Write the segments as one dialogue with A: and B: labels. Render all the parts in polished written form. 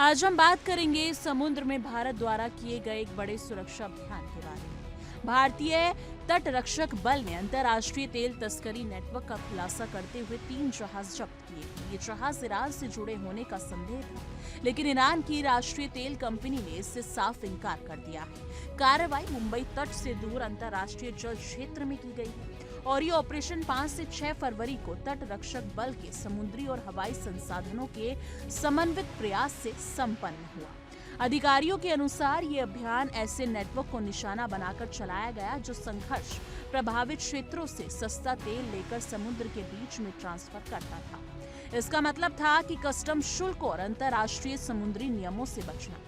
A: आज हम बात करेंगे समुद्र में भारत द्वारा किए गए एक बड़े सुरक्षा अभियान के बारे में। भारतीय तट रक्षक बल ने अंतर्राष्ट्रीय तेल तस्करी नेटवर्क का खुलासा करते हुए 3 जहाज जब्त किए। ये जहाज ईरान से जुड़े होने का संदेह था, लेकिन ईरान की राष्ट्रीय तेल कंपनी ने इससे साफ इनकार कर दिया है। कार्रवाई मुंबई तट से दूर अंतर्राष्ट्रीय जल क्षेत्र में की गई है और ये ऑपरेशन 5 से 6 फरवरी को तट रक्षक बल के समुद्री और हवाई संसाधनों के समन्वित प्रयास से संपन्न हुआ। अधिकारियों के अनुसार ये अभियान ऐसे नेटवर्क को निशाना बनाकर चलाया गया जो संघर्ष प्रभावित क्षेत्रों से सस्ता तेल लेकर समुद्र के बीच में ट्रांसफर करता था। इसका मतलब था कि कस्टम शुल्क और अंतर्राष्ट्रीय समुद्री नियमों से बचना।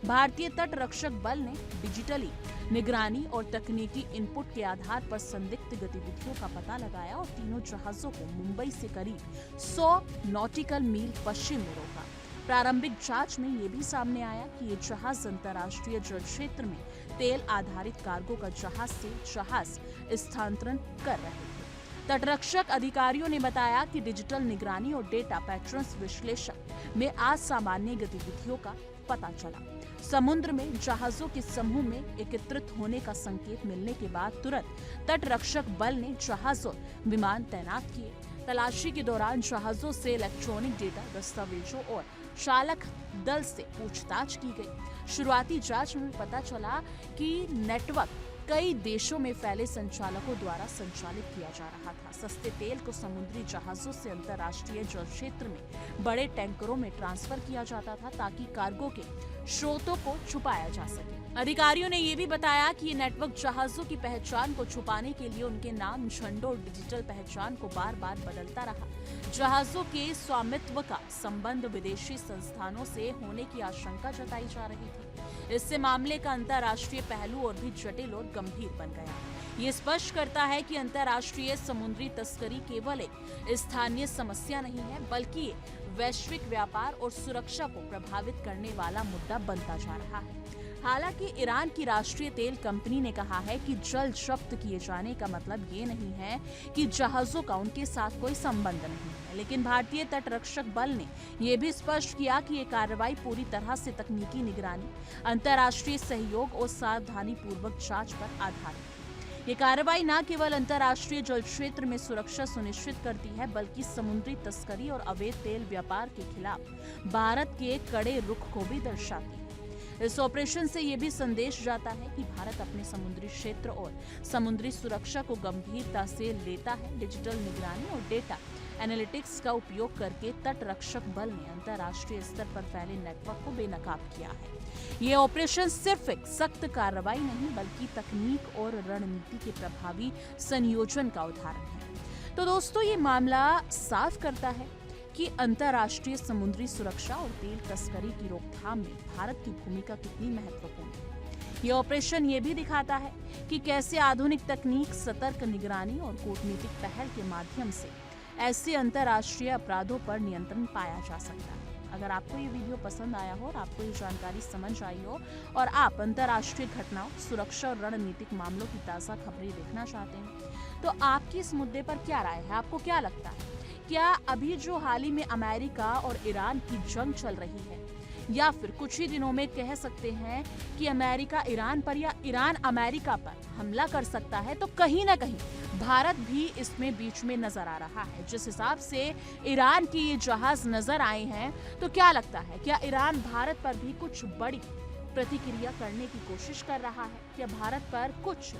A: भारतीय तट रक्षक बल ने डिजिटली निगरानी और तकनीकी इनपुट के आधार पर संदिग्ध गतिविधियों का पता लगाया और तीनों जहाजों को मुंबई से करीब 100 नॉटिकल मील पश्चिम में रोका। प्रारंभिक जांच में यह भी सामने आया कि ये जहाज अंतर्राष्ट्रीय जल क्षेत्र में तेल आधारित कार्गो का जहाज से जहाज स्थानांतरण कर रहे थे। तटरक्षक अधिकारियों ने बताया कि डिजिटल निगरानी और डेटा पैटर्न्स विश्लेषण में असामान्य गतिविधियों का पता चला। समुद्र में जहाजों के समूह में एकत्रित होने का संकेत मिलने के बाद तुरंत तटरक्षक बल ने जहाज और विमान तैनात किए। तलाशी के दौरान जहाजों से इलेक्ट्रॉनिक डेटा, दस्तावेजों और चालक दल से पूछताछ की गई। शुरुआती जांच में पता चला कि नेटवर्क कई देशों में फैले संचालकों द्वारा संचालित किया जा रहा था। सस्ते तेल को समुद्री जहाजों से अंतर्राष्ट्रीय जल क्षेत्र में बड़े टैंकरों में ट्रांसफर किया जाता था ताकि कार्गो के स्रोतों को छुपाया जा सके। अधिकारियों ने यह भी बताया कि ये नेटवर्क जहाजों की पहचान को छुपाने के लिए उनके नाम, झंडों और डिजिटल पहचान को बार बार बदलता रहा। जहाजों के स्वामित्व का संबंध विदेशी संस्थानों से होने की आशंका जताई जा रही थी। इससे मामले का अंतर्राष्ट्रीय पहलू और भी जटिल और गंभीर बन गया। ये स्पष्ट करता है कि अंतर्राष्ट्रीय समुद्री तस्करी केवल एक स्थानीय समस्या नहीं है, बल्कि ये वैश्विक व्यापार और सुरक्षा को प्रभावित करने वाला मुद्दा बनता जा रहा है। हालांकि ईरान की राष्ट्रीय तेल कंपनी ने कहा है कि जल जब्त किए जाने का मतलब ये नहीं है कि जहाजों का उनके साथ कोई संबंध नहीं है, लेकिन भारतीय तटरक्षक बल ने यह भी स्पष्ट किया कि ये कार्रवाई पूरी तरह से तकनीकी निगरानी, अंतर्राष्ट्रीय सहयोग और सावधानीपूर्वक जांच पर आधारित है। ये कार्रवाई न केवल अंतर्राष्ट्रीय जल क्षेत्र में सुरक्षा सुनिश्चित करती है, बल्कि समुद्री तस्करी और अवैध तेल व्यापार के खिलाफ भारत के कड़े रुख को भी दर्शाती है। इस ऑपरेशन से यह भी संदेश जाता है कि भारत अपने समुद्री क्षेत्र और समुद्री सुरक्षा को गंभीरता से लेता है। डिजिटल निगरानी और डेटा एनालिटिक्स का उपयोग करके तट रक्षक बल ने अंतर्राष्ट्रीय स्तर पर फैले नेटवर्क को बेनकाब किया है। ये ऑपरेशन सिर्फ एक सख्त कार्रवाई नहीं, बल्कि तकनीक और रणनीति के प्रभावी संयोजन का उदाहरण है। तो दोस्तों, ये मामला साफ करता है कि अंतर्राष्ट्रीय समुद्री सुरक्षा और तेल तस्करी की रोकथाम में भारत की भूमिका कितनी महत्वपूर्ण है। ये ऑपरेशन ये भी दिखाता है कि कैसे आधुनिक तकनीक, सतर्क निगरानी और कूटनीतिक पहल के माध्यम से ऐसे अंतर्राष्ट्रीय अपराधों पर नियंत्रण पाया जा सकता है। अगर आपको ये वीडियो पसंद आया हो और आपको ये जानकारी समझ आई हो और आप अंतर्राष्ट्रीय घटनाओं, सुरक्षा और रणनीतिक मामलों की ताज़ा खबरें देखना चाहते हैं, तो आपकी इस मुद्दे पर क्या राय है? आपको क्या लगता है? क्या अभी जो हाल ही में अमेरिका और ईरान की जंग चल रही है, या फिर कुछ ही दिनों में कह सकते हैं कि अमेरिका ईरान पर या ईरान अमेरिका पर हमला कर सकता है, तो कहीं ना कहीं भारत भी इसमें बीच में नजर आ रहा है। जिस हिसाब से ईरान की ये जहाज नजर आए हैं, तो क्या लगता है, क्या ईरान भारत पर भी कुछ बड़ी प्रतिक्रिया करने की कोशिश कर रहा है? क्या भारत पर कुछ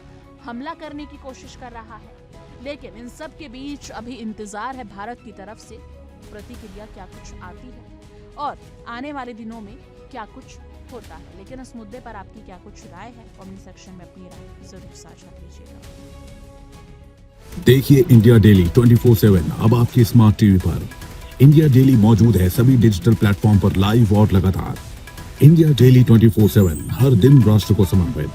A: हमला करने की कोशिश कर रहा है? लेकिन इन सब के बीच अभी इंतजार है भारत की तरफ से प्रतिक्रिया क्या कुछ आती है और आने वाले दिनों में क्या कुछ होता है। लेकिन इस मुद्दे पर आपकी क्या कुछ राय है, कमेंट सेक्शन में अपनी राय जरूर साझा कीजिएगा।
B: देखिए इंडिया डेली 24/7 अब आपके स्मार्ट टीवी पर। इंडिया डेली मौजूद है सभी डिजिटल प्लेटफॉर्म पर लाइव और लगातार। इंडिया डेली 24/7 हर दिन राष्ट्र को समर्पित।